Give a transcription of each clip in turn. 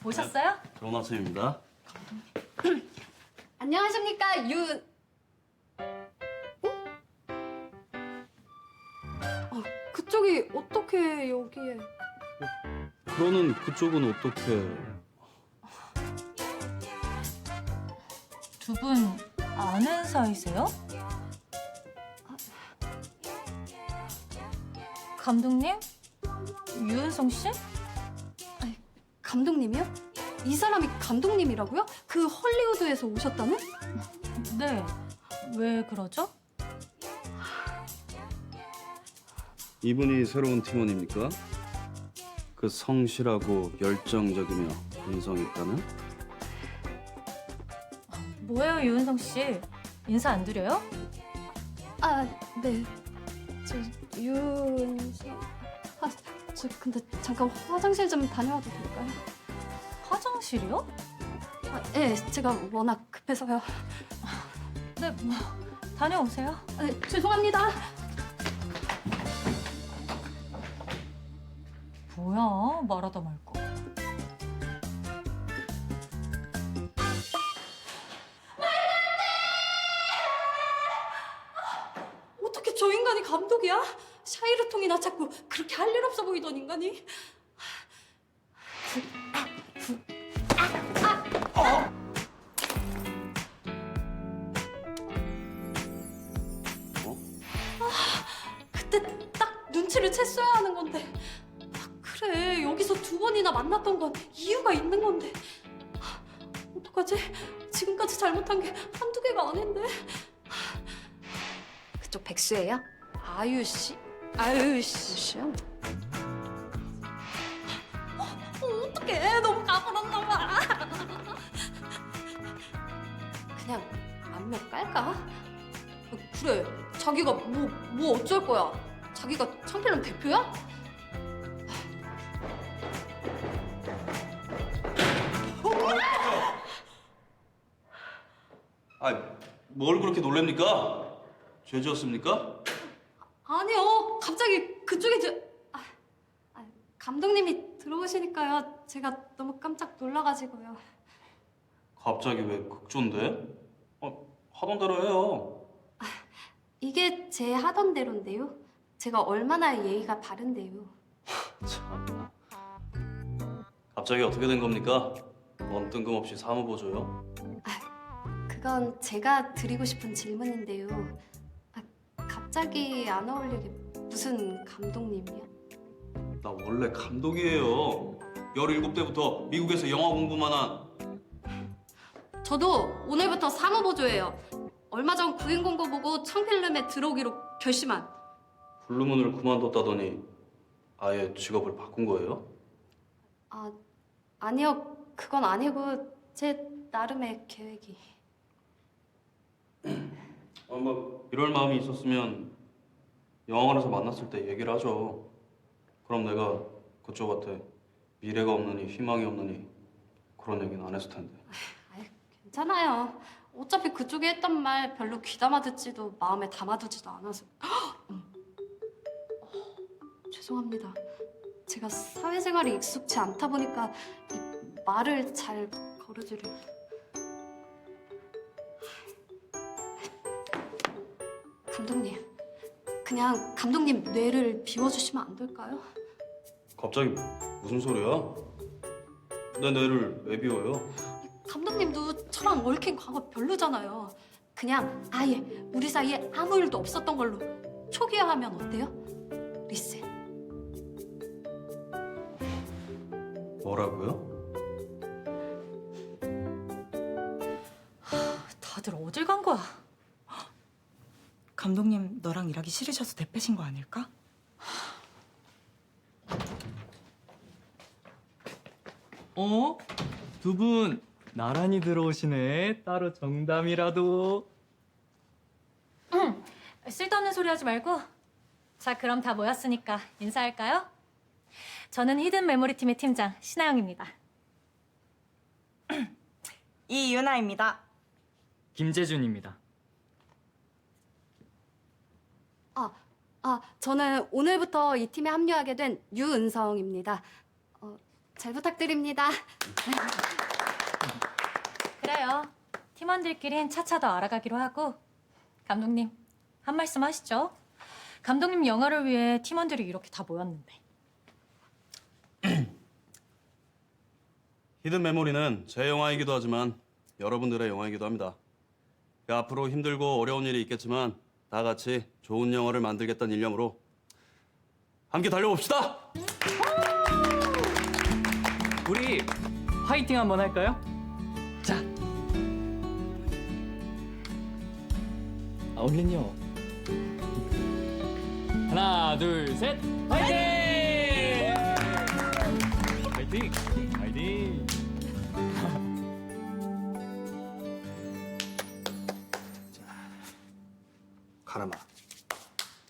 오셨어요? 좋은 아침입니다. 안녕하십니까 그쪽이 어떻게 여기에? 그러는 그쪽은 어떻게? 두 분 아는 사이세요? 감독님? 유은성 씨? 감독님이요? 이 사람이 감독님이라고요? 그 헐리우드에서 오셨다는? 네. 왜 그러죠? 이분이 새로운 팀원입니까? 그 성실하고 열정적이며 근성 있다는? 뭐예요, 유은성 씨? 인사 안 드려요? 아, 네. 저 유은서. 저 근데 잠깐 화장실 좀 다녀와도 될까요? 화장실이요? 네, 제가 워낙 급해서요. 네, 뭐 다녀오세요. 네, 죄송합니다. 뭐야, 말하다 말고. 어떻게 저 인간이 감독이야? 샤이르통이나 찾고 그렇게 할 일 없어 보이던 인간이? 그때 딱 눈치를 챘어야 하는 건데. 그래, 여기서 두 번이나 만났던 건 이유가 있는 건데. 어떡하지? 지금까지 잘못한 게 한두 개가 아닌데. 그쪽 백수예요? 아유 씨? 아유 씨요? 어떡해, 너무 까불었나 봐. 그냥 안면 깔까? 그래, 자기가 뭐 어쩔 거야? 자기가 창필름 대표야? 뭘 그렇게 놀랍니까? 죄 지었습니까? 아니요, 갑자기 그쪽에 감독님이 들어오시니까요. 제가 너무 깜짝 놀라가지고요. 갑자기 왜 극조인데? 하던 대로 해요. 이게 제 하던 대로인데요. 제가 얼마나 예의가 바른데요. 참나. 갑자기 어떻게 된 겁니까? 뭔 뜬금없이 사무보조요? 그건 제가 드리고 싶은 질문인데요. 갑자기 안 어울리게 무슨 감독님이요? 나 원래 감독이에요. 17대부터 미국에서 영화 공부만 한. 저도 오늘부터 사무보조예요. 얼마 전 구인 공고 보고 청필름에 들어오기로 결심한. 블루문을 그만뒀다더니 아예 직업을 바꾼 거예요? 아니요. 그건 아니고 제 나름의 계획이. 이럴 마음이 있었으면 영화관에서 만났을 때 얘기를 하죠. 그럼 내가 그쪽한테 미래가 없느니 희망이 없느니 그런 얘기는 안 했을 텐데. 괜찮아요. 어차피 그쪽이 했던 말 별로 귀담아 듣지도 마음에 담아두지도 않아서. 죄송합니다. 제가 사회생활이 익숙치 않다 보니까 이 말을 잘 거르지를. 감독님, 그냥 감독님 뇌를 비워주시면 안 될까요? 갑자기 무슨 소리야? 내 뇌를 왜 비워요? 감독님도 저랑 얽힌 과거 별로잖아요. 그냥 아예 우리 사이에 아무 일도 없었던 걸로 초기화하면 어때요? 리셋. 뭐라고요? 다들 어딜 간 거야? 감독님 너랑 일하기 싫으셔서 대패신 거 아닐까? 두 분 나란히 들어오시네. 따로 정담이라도. 쓸데없는 소리 하지 말고. 자, 그럼 다 모였으니까 인사할까요? 저는 히든 메모리 팀의 팀장 신하영입니다. 이유나입니다. 김재준입니다. 저는 오늘부터 이 팀에 합류하게 된 유은성입니다. 잘 부탁드립니다. 그래요. 팀원들끼린 차차 더 알아가기로 하고 감독님 한 말씀 하시죠. 감독님 영화를 위해 팀원들이 이렇게 다 모였는데. 히든 메모리는 제 영화이기도 하지만 여러분들의 영화이기도 합니다. 앞으로 힘들고 어려운 일이 있겠지만 다 같이 좋은 영화를 만들겠다는 일념으로 함께 달려봅시다. 우리 화이팅 한번 할까요? 자. 얼른요. 하나, 둘, 셋. 화이팅! 화이팅! 화이팅! 가람아,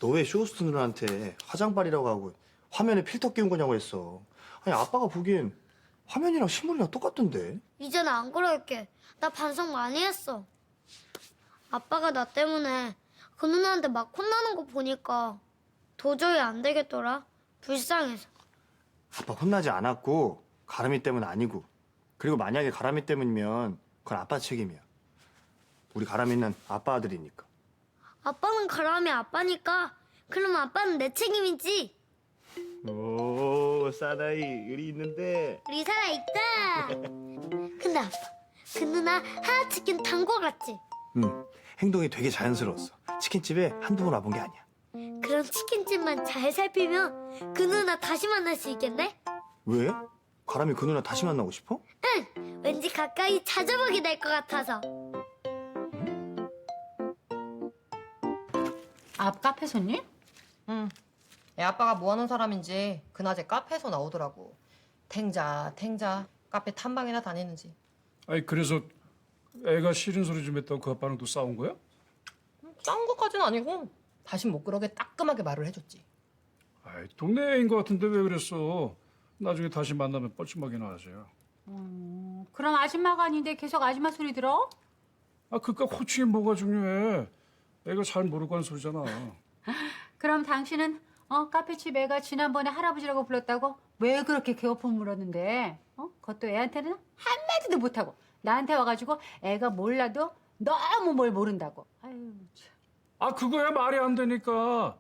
너 왜 쇼호스트 누나한테 화장발이라고 하고 화면에 필터 끼운 거냐고 했어. 아니 아빠가 보기엔 화면이랑 실물이랑 똑같던데. 이제는 안 그럴게. 나 반성 많이 했어. 아빠가 나 때문에 그 누나한테 막 혼나는 거 보니까 도저히 안 되겠더라. 불쌍해서. 아빠 혼나지 않았고 가람이 때문 아니고. 그리고 만약에 가람이 때문이면 그건 아빠 책임이야. 우리 가람이는 아빠 아들이니까. 아빠는 가람이 아빠니까 그럼 아빠는 내 책임이지. 오 사나이 의리 있는데. 우리 살아있다. 근데 아빠, 그 누나 하나치킨 단거 같지? 응, 행동이 되게 자연스러웠어. 치킨집에 한두 번 와본 게 아니야. 그럼 치킨집만 잘 살피면 그 누나 다시 만날 수 있겠네? 왜? 가람이 그 누나 다시 만나고 싶어? 응! 왠지 가까이 찾아보게 될 것 같아서. 앞 카페 손님? 응. 애 아빠가 뭐 하는 사람인지 그낮에 카페에서 나오더라고. 탱자, 카페 탐방이나 다니는지. 아니 그래서 애가 싫은 소리 좀 했다고 그 아빠랑 또 싸운 거야? 싼 것까진 아니고 다신 못 그러게 따끔하게 말을 해줬지. 아이 동네 애인 것 같은데 왜 그랬어? 나중에 다시 만나면 뻘쭘하게나 하세요. 그럼 아줌마가 아닌데 계속 아줌마 소리 들어? 아 그깟 호칭이 뭐가 중요해? 애가 잘 모르고 하는 소리잖아. 그럼 당신은 카페집 애가 지난번에 할아버지라고 불렀다고 왜 그렇게 개업품 물었는데? 그것도 애한테는 한마디도 못하고 나한테 와가지고 애가 몰라도 너무 뭘 모른다고. 아유 참. 아 그거야 말이 안 되니까.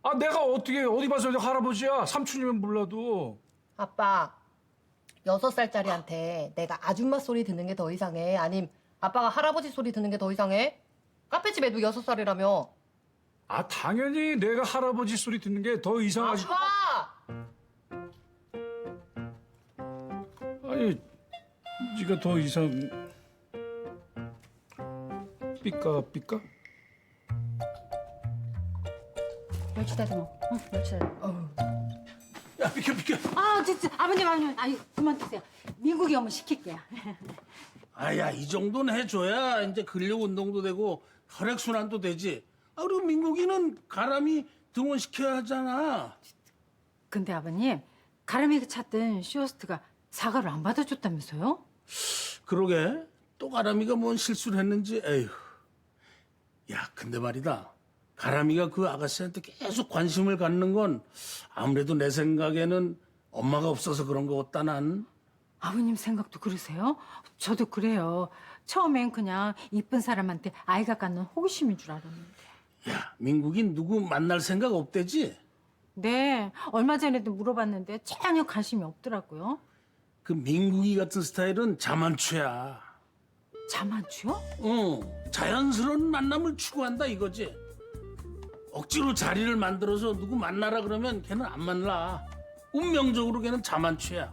아 내가 어떻게 어디 봐서 할아버지야? 삼촌이면 몰라도. 아빠, 6살짜리한테 내가 아줌마 소리 듣는 게 더 이상해? 아님 아빠가 할아버지 소리 듣는 게 더 이상해? 카페집 애도 6살이라며. 아 당연히 내가 할아버지 소리 듣는 게 더 이상하지. 아빠! 아니 네가 더 이상. 삐까? 멸치 다듬어. 응, 멸치 다듬어. 야 비켜. 아, 진짜 아버님. 아니 그만 두세요. 미국이 오면 시킬게요. 아야 이 정도는 해줘야 이제 근력 운동도 되고 혈액 순환도 되지. 아 그리고 민국이는 가람이 등원시켜야 하잖아. 근데 아버님, 가람이가 찾던 쇼호스트가 사과를 안 받아줬다면서요? 그러게 또 가람이가 뭔 실수를 했는지. 에휴. 야 근데 말이다. 가람이가 그 아가씨한테 계속 관심을 갖는 건 아무래도 내 생각에는 엄마가 없어서 그런 거 같다 난. 아버님 생각도 그러세요? 저도 그래요. 처음엔 그냥 이쁜 사람한테 아이가 갖는 호기심인 줄 알았는데. 야 민국이 누구 만날 생각 없대지? 네, 얼마 전에도 물어봤는데 전혀 관심이 없더라고요. 그 민국이 같은 스타일은 자만추야. 자만추요? 자연스러운 만남을 추구한다 이거지. 억지로 자리를 만들어서 누구 만나라 그러면 걔는 안 만나. 운명적으로 걔는 자만추야.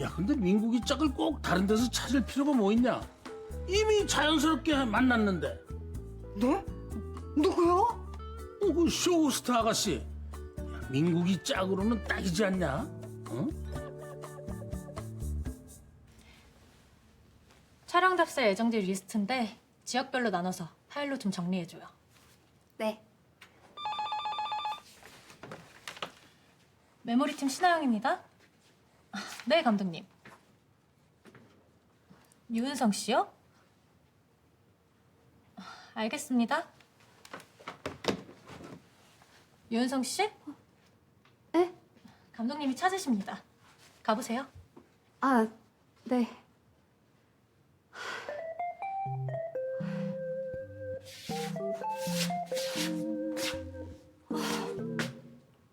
야 근데 민국이 짝을 꼭 다른 데서 찾을 필요가 뭐 있냐? 이미 자연스럽게 만났는데. 네? 누구요? 그 쇼호스트 아가씨. 야, 민국이 짝으로는 딱이지 않냐? 어? 촬영 답사 예정지 리스트인데 지역별로 나눠서 파일로 좀 정리해줘요. 네. 메모리팀 신하영입니다. 네, 감독님. 유은성 씨요? 알겠습니다. 유은성 씨? 네? 감독님이 찾으십니다. 가보세요. 아, 네.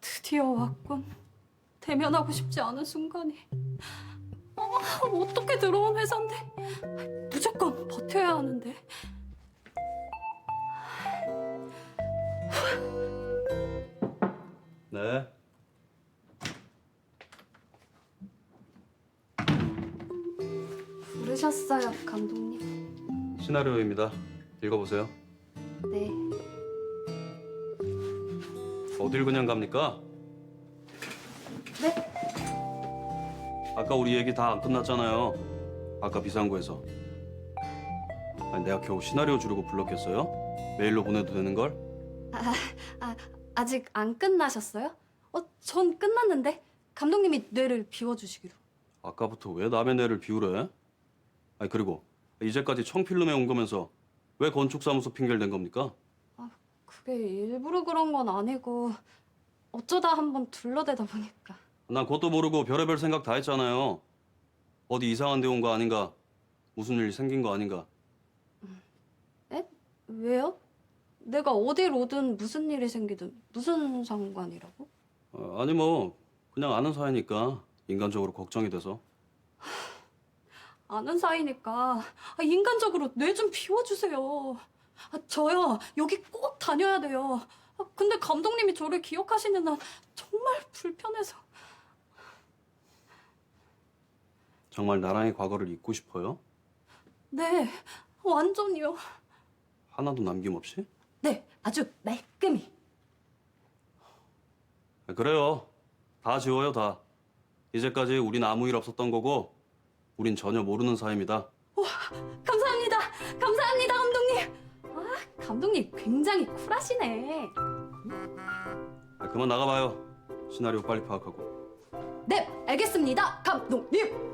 드디어 왔군. 대면하고 싶지 않은 순간이. 어떻게 들어온 회사인데. 무조건 버텨야 하는데. 네. 부르셨어요, 감독님. 시나리오입니다. 읽어보세요. 네. 어딜 그냥 갑니까? 네? 아까 우리 얘기 다 안 끝났잖아요. 아까 비상구에서. 아니, 내가 겨우 시나리오 주려고 불렀겠어요? 메일로 보내도 되는 걸? 아직 안 끝나셨어요? 전 끝났는데. 감독님이 뇌를 비워주시기로. 아까부터 왜 남의 뇌를 비우래? 아니 그리고 이제까지 청필름에 온 거면서 왜 건축사무소 핑계를 댄 겁니까? 그게 일부러 그런 건 아니고 어쩌다 한번 둘러대다 보니까. 난 그것도 모르고 별의별 생각 다 했잖아요. 어디 이상한 데 온 거 아닌가? 무슨 일 생긴 거 아닌가? 에? 왜요? 내가 어딜 오든 무슨 일이 생기든 무슨 상관이라고? 아니 뭐 그냥 아는 사이니까 인간적으로 걱정이 돼서. 아는 사이니까 인간적으로 뇌 좀 비워주세요. 저요 여기 꼭 다녀야 돼요. 근데 감독님이 저를 기억하시는 한 정말 불편해서. 정말 나랑의 과거를 잊고 싶어요? 네, 완전히요. 하나도 남김없이? 네, 아주 말끔히. 그래요. 다 지워요 다. 이제까지 우린 아무 일 없었던 거고 우린 전혀 모르는 사이입니다. 감사합니다. 감사합니다, 감독님. 감독님 굉장히 쿨하시네. 그만 나가봐요. 시나리오 빨리 파악하고. 네, 알겠습니다, 감독님.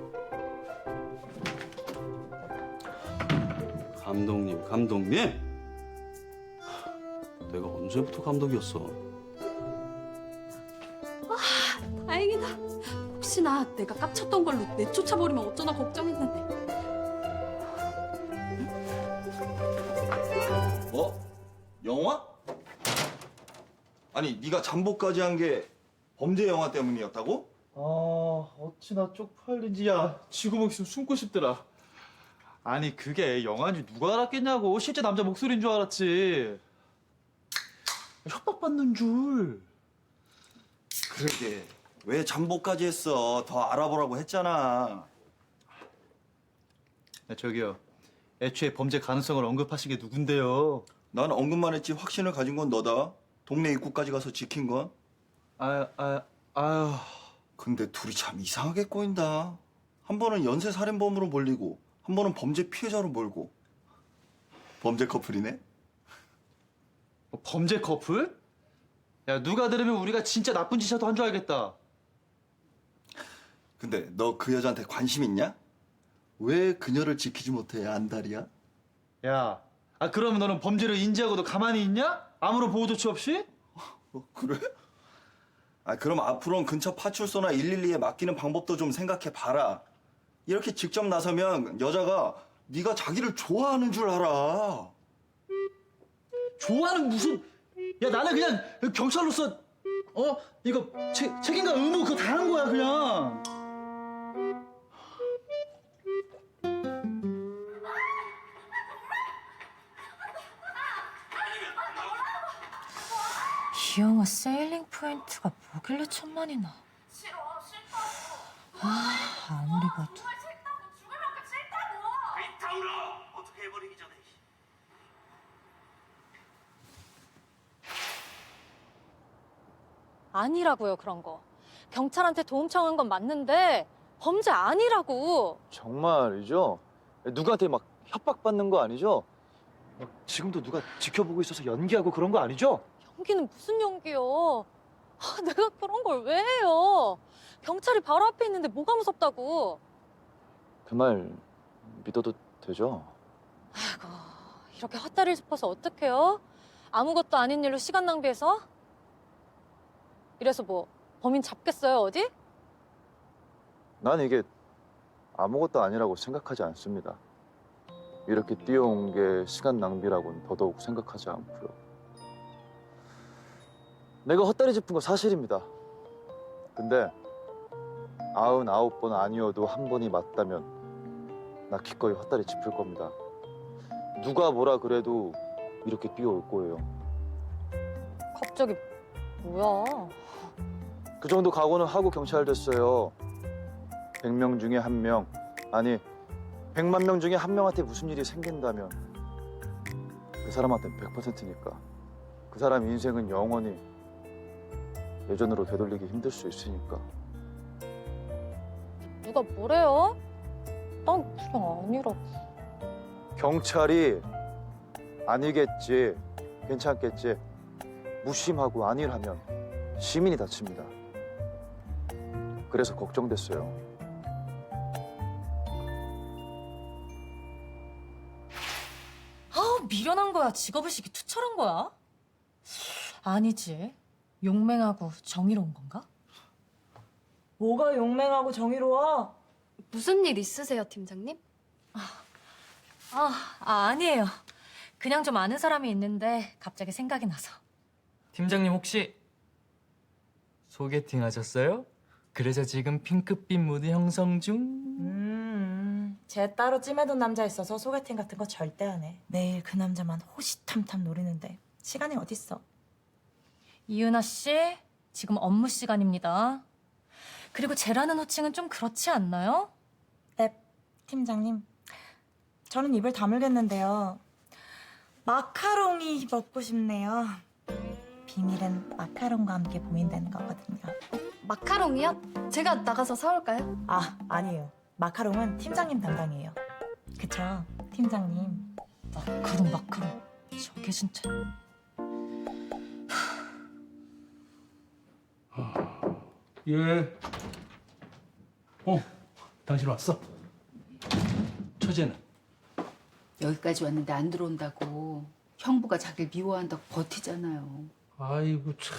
감독님? 내가 언제부터 감독이었어? 다행이다. 혹시나 내가 깝쳤던 걸로 내쫓아버리면 어쩌나 걱정했는데. 뭐? 영화? 아니 네가 잠복까지 한 게 범죄 영화 때문이었다고? 어찌나 쪽팔린지. 야, 쥐구 목숨 숨고 싶더라. 아니, 그게 영화인지 누가 알았겠냐고. 실제 남자 목소리인 줄 알았지. 협박받는 줄. 그러게 왜 잠복까지 했어? 더 알아보라고 했잖아. 저기요, 애초에 범죄 가능성을 언급하신 게 누군데요? 난 언급만 했지 확신을 가진 건 너다. 동네 입구까지 가서 지킨 건. 아유. 근데 둘이 참 이상하게 꼬인다. 한 번은 연쇄 살인범으로 몰리고 한 번은 범죄 피해자로 몰고. 범죄 커플이네? 뭐 범죄 커플? 야, 누가 들으면 우리가 진짜 나쁜 짓이라도 한 줄 알겠다. 근데 너 그 여자한테 관심 있냐? 왜 그녀를 지키지 못해 안달이야? 야, 그러면 너는 범죄를 인지하고도 가만히 있냐? 아무런 보호 조치 없이? 그래? 그럼 앞으로는 근처 파출소나 112에 맡기는 방법도 좀 생각해 봐라. 이렇게 직접 나서면 여자가 네가 자기를 좋아하는 줄 알아. 좋아하는 무슨? 야, 나는 그냥 경찰로서 이거 책임과 의무 그거 다 한 거야 그냥. 이 영화 세일링 포인트가 뭐길래 1000만이나. 아무리 봐도. 아니라고요, 그런 거. 경찰한테 도움 청한 건 맞는데 범죄 아니라고. 정말이죠? 누구한테 막 협박받는 거 아니죠? 지금도 누가 지켜보고 있어서 연기하고 그런 거 아니죠? 연기는 무슨 연기요? 내가 그런 걸 왜 해요? 경찰이 바로 앞에 있는데 뭐가 무섭다고. 그 말 믿어도 되죠? 아이고, 이렇게 헛다리를 짚어서 어떡해요? 아무것도 아닌 일로 시간 낭비해서? 이래서 뭐 범인 잡겠어요, 어디? 난 이게 아무것도 아니라고 생각하지 않습니다. 이렇게 뛰어온 게 시간 낭비라고는 더더욱 생각하지 않고요. 내가 헛다리 짚은 거 사실입니다. 근데 99번 아니어도 한 번이 맞다면 나 기꺼이 헛다리 짚을 겁니다. 누가 뭐라 그래도 이렇게 뛰어올 거예요. 갑자기 뭐야? 그 정도 각오는 하고 경찰 됐어요. 100명 중에 1명, 아니 100만 명 중에 1명한테 무슨 일이 생긴다면 그 사람한테는 100%니까 그 사람 인생은 영원히 예전으로 되돌리기 힘들 수 있으니까. 누가 뭐래요? 난 그냥 아니라고. 경찰이 아니겠지, 괜찮겠지 무심하고 아니라면 시민이 다칩니다. 그래서 걱정됐어요. 아, 미련한 거야? 직업의식이 투철한 거야? 아니지. 용맹하고 정의로운 건가? 뭐가 용맹하고 정의로워? 무슨 일 있으세요, 팀장님? 아니에요. 그냥 좀 아는 사람이 있는데 갑자기 생각이 나서. 팀장님 혹시 소개팅 하셨어요? 그래서 지금 핑크빛 무드 형성 중? 쟤 따로 찜해둔 남자 있어서 소개팅 같은 거 절대 안 해. 매일 그 남자만 호시탐탐 노리는데 시간이 어딨어? 이은하 씨, 지금 업무 시간입니다. 그리고 쟤라는 호칭은 좀 그렇지 않나요? 네, 팀장님. 저는 입을 다물겠는데요. 마카롱이 먹고 싶네요. 비밀은 마카롱과 함께 보인다는 거거든요. 마카롱이요? 제가 나가서 사올까요? 아니에요. 마카롱은 팀장님 담당이에요. 그쵸, 팀장님? 마카롱. 저게 진짜. 예. 당신 왔어? 처제는? 여기까지 왔는데 안 들어온다고. 형부가 자기를 미워한다고 버티잖아요. 아이고 참.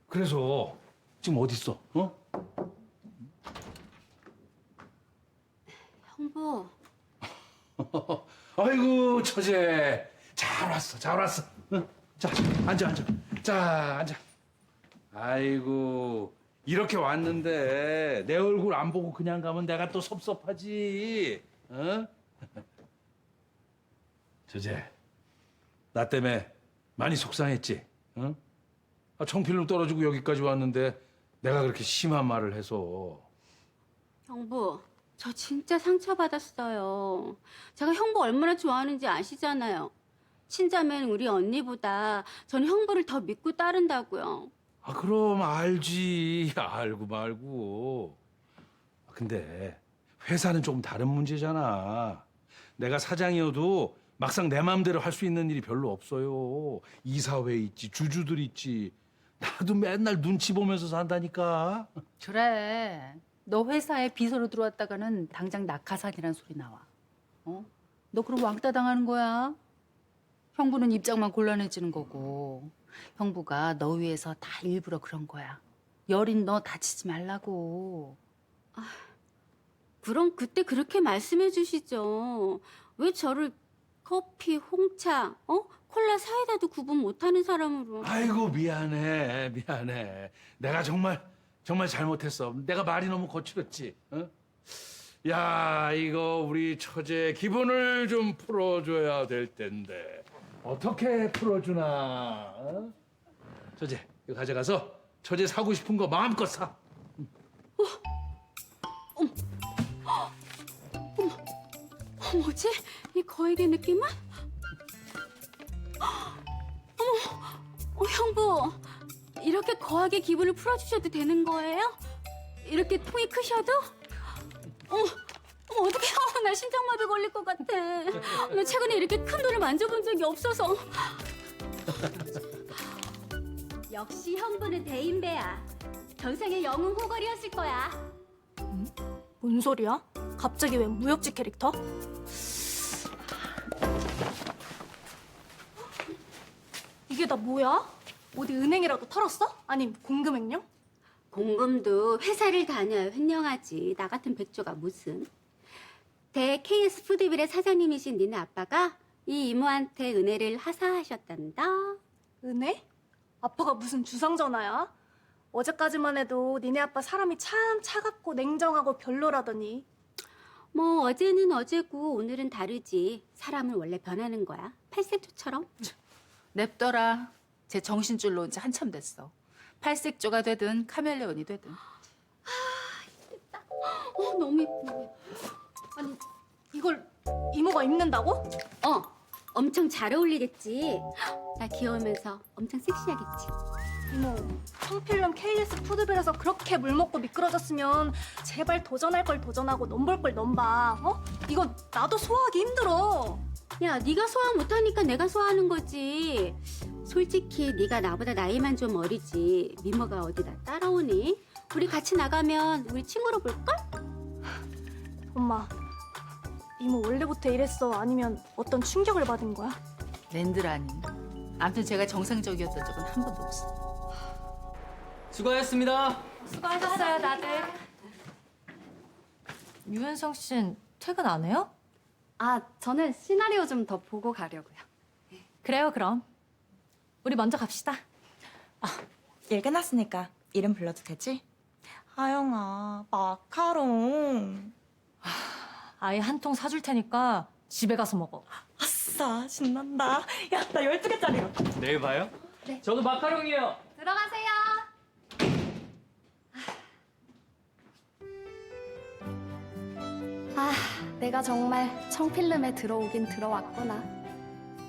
그래서 지금 어디 있어? 형부, 아이고 처제. 잘 왔어. 응? 자, 앉아. 자, 앉아. 아이고 이렇게 왔는데 내 얼굴 안 보고 그냥 가면 내가 또 섭섭하지. 어? 처제, 나 때문에 많이 속상했지? 응? 청필로 떨어지고 여기까지 왔는데 내가 그렇게 심한 말을 해서. 형부, 저 진짜 상처받았어요. 제가 형부 얼마나 좋아하는지 아시잖아요. 친자매는 우리 언니보다 전 형부를 더 믿고 따른다고요. 그럼 알지. 알고 말고. 근데 회사는 조금 다른 문제잖아. 내가 사장이어도 막상 내 마음대로 할 수 있는 일이 별로 없어요. 이사회 있지, 주주들 있지. 나도 맨날 눈치 보면서 산다니까. 그래. 너 회사에 비서로 들어왔다가는 당장 낙하산이란 소리 나와. 너 그럼 왕따 당하는 거야. 형부는 입장만 곤란해지는 거고. 형부가 너 위해서 다 일부러 그런 거야. 여린 너 다치지 말라고. 그럼 그때 그렇게 말씀해 주시죠. 왜 저를 커피, 홍차, 콜라, 사이다도 구분 못하는 사람으로. 아이고 미안해. 내가 정말 잘못했어. 내가 말이 너무 거칠었지. 야, 이거 우리 처제 기분을 좀 풀어줘야 될 텐데 어떻게 풀어주나? 처제, 이거 가져가서 처제 사고 싶은 거 마음껏 사. 뭐지? 이 거액의 느낌은? 형부, 이렇게 거하게 기분을 풀어주셔도 되는 거예요? 이렇게 통이 크셔도? 어떡해. 나 심장마비 걸릴 것 같아. 나 최근에 이렇게 큰 돈을 만져본 적이 없어서. 역시 형부는 대인배야. 전생에 영웅 호걸이었을 거야. 뭔 소리야? 갑자기 왜 무협지 캐릭터? 이게 다 뭐야? 어디 은행이라도 털었어? 아님 공금횡령? 공금도 회사를 다녀야 횡령하지. 나 같은 백조가 무슨. 대 KS 푸드빌의 사장님이신 니네 아빠가 이 이모한테 은혜를 하사하셨단다. 은혜? 아빠가 무슨 주상전화야? 어제까지만 해도 니네 아빠 사람이 참 차갑고 냉정하고 별로라더니. 뭐 어제는 어제고 오늘은 다르지. 사람은 원래 변하는 거야. 팔색조처럼. 냅둬라. 제 정신줄로 온 지 한참 됐어. 팔색조가 되든 카멜레온이 되든. 너무 예뻐. 아니 이걸 이모가 입는다고? 엄청 잘 어울리겠지. 나 귀여우면서 엄청 섹시하겠지. 이모, 청필름 KS 푸드빌에서 그렇게 물먹고 미끄러졌으면 제발 도전할 걸 도전하고 넘볼 걸 넘봐. 이건 나도 소화하기 힘들어. 야, 네가 소화 못하니까 내가 소화하는 거지. 솔직히 네가 나보다 나이만 좀 어리지. 미모가 어디 나 따라오니? 우리 같이 나가면 우리 친구로 볼걸? 엄마, 이모 원래부터 이랬어? 아니면 어떤 충격을 받은 거야? 랜드라니. 아무튼 제가 정상적이었던 적은 한 번도 없어. 수고하셨습니다. 수고하셨어요, 다들. 유은성 씨는 퇴근 안 해요? 아, 저는 시나리오 좀 더 보고 가려고요. 그래요, 그럼. 우리 먼저 갑시다. 일 끝났으니까 이름 불러도 되지? 하영아, 마카롱. 아예 한 통 사줄 테니까 집에 가서 먹어. 아싸, 신난다. 야, 나 12개짜리로. 내일 봐요. 네. 저도 마카롱이요. 들어가세요. 아, 내가 정말 청필름에 들어오긴 들어왔구나.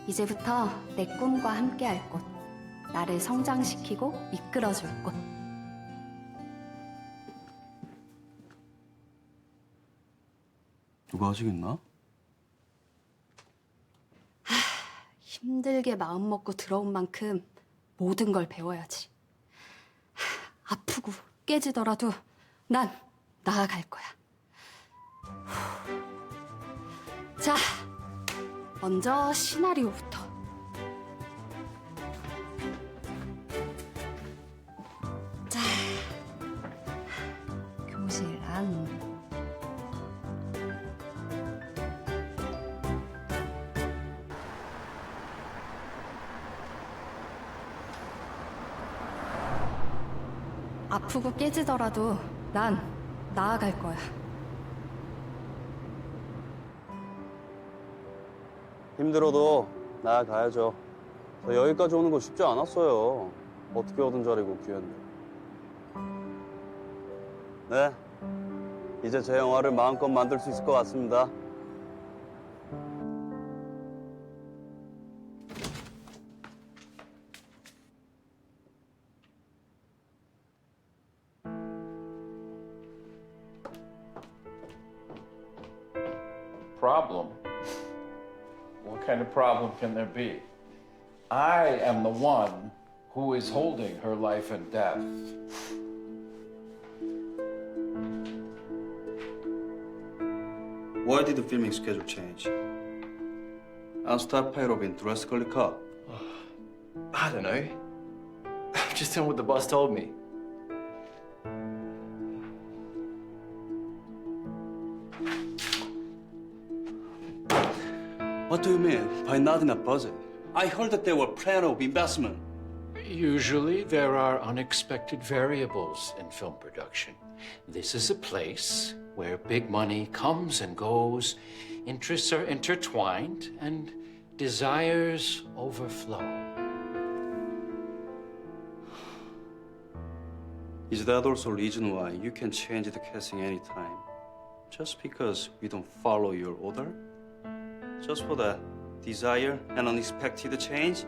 이제부터 내 꿈과 함께할 곳. 나를 성장시키고 이끌어줄 곳. 누가 아직 있나? 힘들게 마음 먹고 들어온 만큼 모든 걸 배워야지. 아프고 깨지더라도 난 나아갈 거야. 자, 먼저 시나리오부터. 자, 교실 안. 아프고 깨지더라도 난 나아갈 거야. 힘들어도 나아가야죠. 저 여기까지 오는 거 쉽지 않았어요. 어떻게 얻은 자리고 기회인데. 네, 이제 제 영화를 마음껏 만들 수 있을 것 같습니다. Problem? What kind of problem can there be? I am the one who is holding her life and death. Why did the filming schedule change? Unstopped pair in drastically cut. I don't know. I'm just doing what the boss told me. What do you mean by not enough budget? I heard that there were plan of investment. Usually, there are unexpected variables in film production. This is a place where big money comes and goes, interests are intertwined, and desires overflow. Is that also reason why you can change the casting anytime? Just because we don't follow your order? Just for the desire and unexpected change?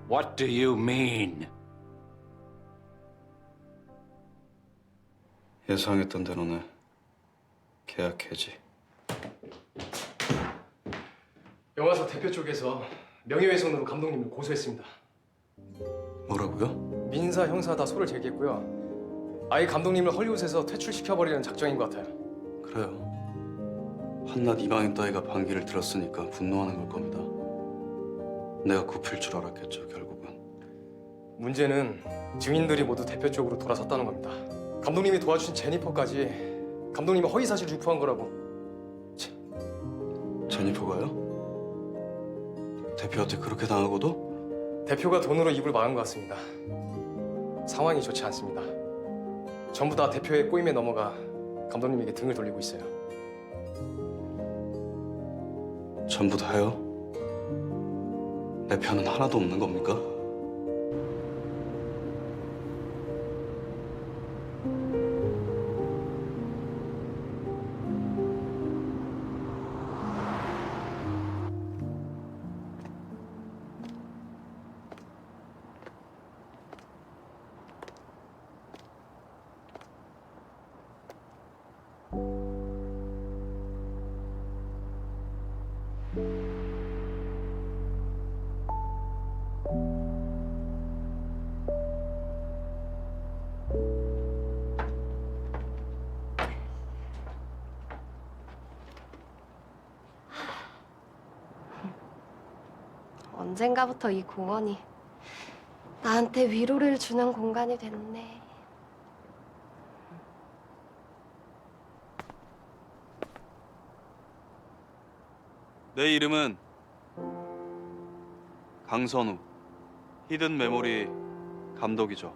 What do you mean? 예상했던 대로네. 계약 해지. 영화사 대표 쪽에서 명예훼손으로 감독님을 고소했습니다. 뭐라고요? 민사, 형사 다 소를 제기했고요. 아예 감독님을 헐리우드에서 퇴출시켜버리는 작정인 것 같아요. 그래요. 한낱 이방인 따위가 반기를 들었으니까 분노하는 걸 겁니다. 내가 굽힐 줄 알았겠죠, 결국은. 문제는 증인들이 모두 대표 쪽으로 돌아섰다는 겁니다. 감독님이 도와주신 제니퍼까지 감독님이 허위 사실 유포한 거라고. 제니퍼가요? 대표한테 그렇게 당하고도? 대표가 돈으로 입을 막은 것 같습니다. 상황이 좋지 않습니다. 전부 다 대표의 꼬임에 넘어가 감독님에게 등을 돌리고 있어요. 전부 다요? 내 편은 하나도 없는 겁니까? 언젠가부터 이 공원이 나한테 위로를 주는 공간이 됐네. 내 이름은 강선우, 히든 메모리 감독이죠.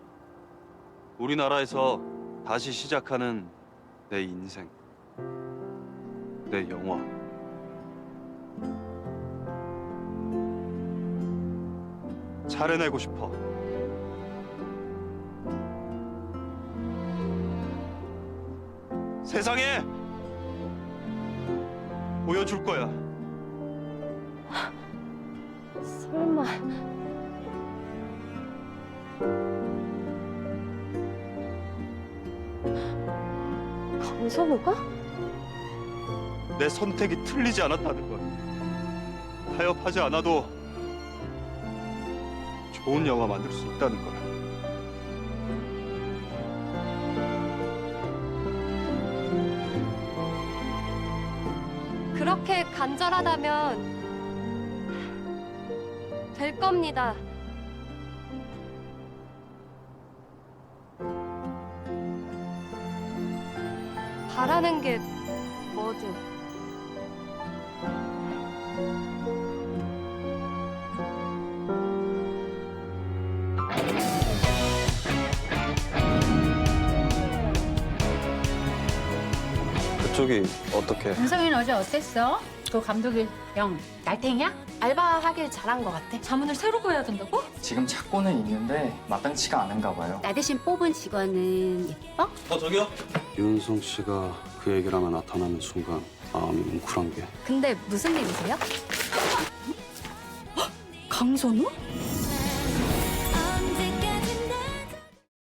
우리나라에서 다시 시작하는 내 인생, 내 영화. 차려내고 싶어. 세상에 보여줄 거야. 설마 강선우가? 내 선택이 틀리지 않았다는 걸. 타협하지 않아도 좋은 영화 만들 수 있다는 걸. 그렇게 간절하다면 될 겁니다. 바라는 게 뭐든. 그쪽이 어떻게? 은성이는 어제 어땠어? 그 감독이 영 날탱이야? 알바하길 잘한 것 같아. 자문을 새로 구해야 된다고? 지금 찾고는 있는데 마땅치가 않은가 봐요. 나 대신 뽑은 직원은 예뻐? 저기요. 윤성 씨가 그 얘기를 하며 나타나는 순간 마음이 뭉클한 게. 근데 무슨 일이세요? 강선우?